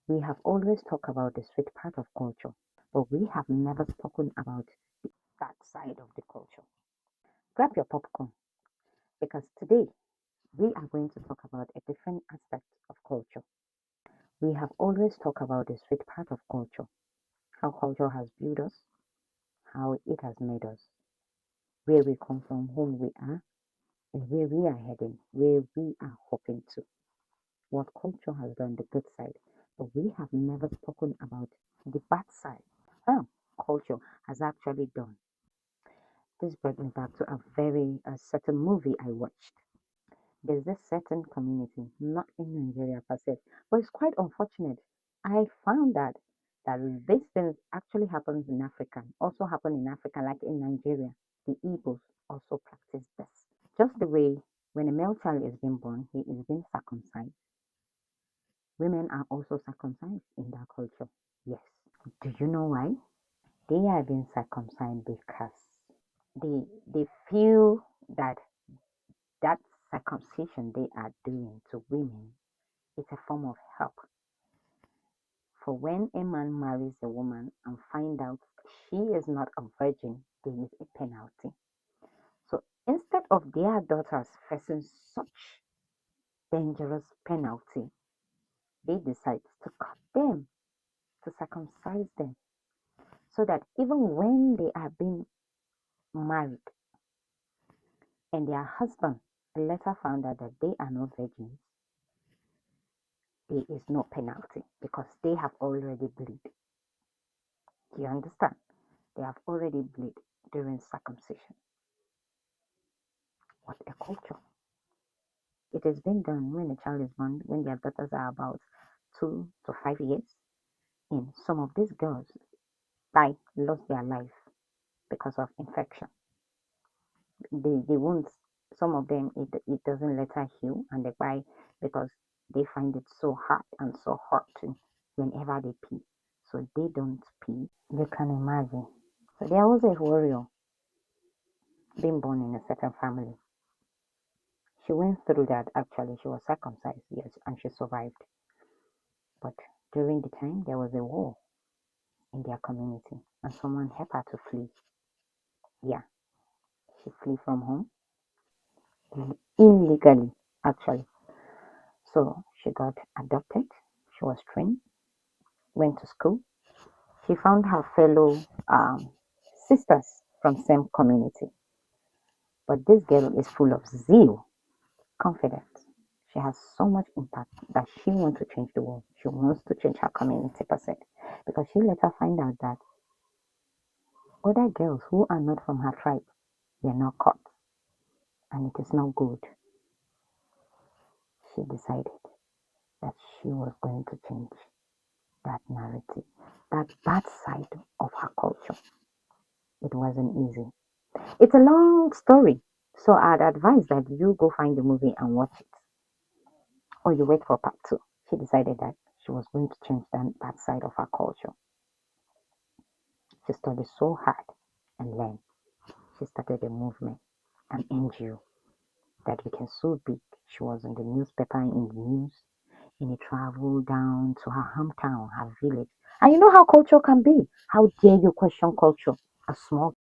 We have always talked about the sweet part of culture, but we have never spoken about that side of the culture. Grab your popcorn because today we are going to talk about a different aspect of culture. We have always talked about the sweet part of culture, how culture has built us, how it has made us, where we come from, whom we are, and where we are heading, where we are hoping to, what culture has done, the good side. But we have never spoken about the bad side. How culture has actually done. This brought me back to a very certain movie I watched. There's this certain community, not in Nigeria per se, but it's quite unfortunate. I found that these things actually happens in Africa, also happen in Africa, like in Nigeria. The Igbos also practice this. Just the way when a male child is being born, he is being circumcised. Women are also circumcised in that culture. Yes. Do you know why? They are being circumcised because they feel that that circumcision they are doing to women is a form of help. For when a man marries a woman and find out she is not a virgin, there is a penalty. So instead of their daughters facing such dangerous penalty, they decide to cut them, to circumcise them, so that even when they are being married and their husband later found out that they are not virgins, there is no penalty because they have already bleed. Do you understand? They have already bleed during circumcision. What a culture. It has been done when a child is born, when their daughters are about 2 to 5 years. And some of these girls lost their life because of infection. The wounds, some of them, it doesn't let her heal and they cry because they find it so hard and so hurting whenever they pee. So they don't pee. You can imagine. So there was a warrior being born in a certain family. She went through that actually. She was circumcised, yes, and she survived. But during the time, there was a war in their community, and someone helped her to flee. Yeah, she flee from home illegally, actually. So she got adopted. She was trained, went to school. She found her fellow sisters from same community. But this girl is full of zeal, confidence. She has so much impact that she wants to change the world. She wants to change her community per se. Because she later find out that other girls who are not from her tribe were not caught. And it is not good. She decided that she was going to change that narrative, that bad side of her culture. It wasn't easy. It's a long story. So I'd advise that you go find the movie and watch it. Or you wait for part two. She decided that she was going to change that side of her culture. She studied so hard and learned. She started a movement, an NGO that became so big. She was in the newspaper, in the news, and it traveled down to her hometown, her village. And you know how culture can be. How dare you question culture? A small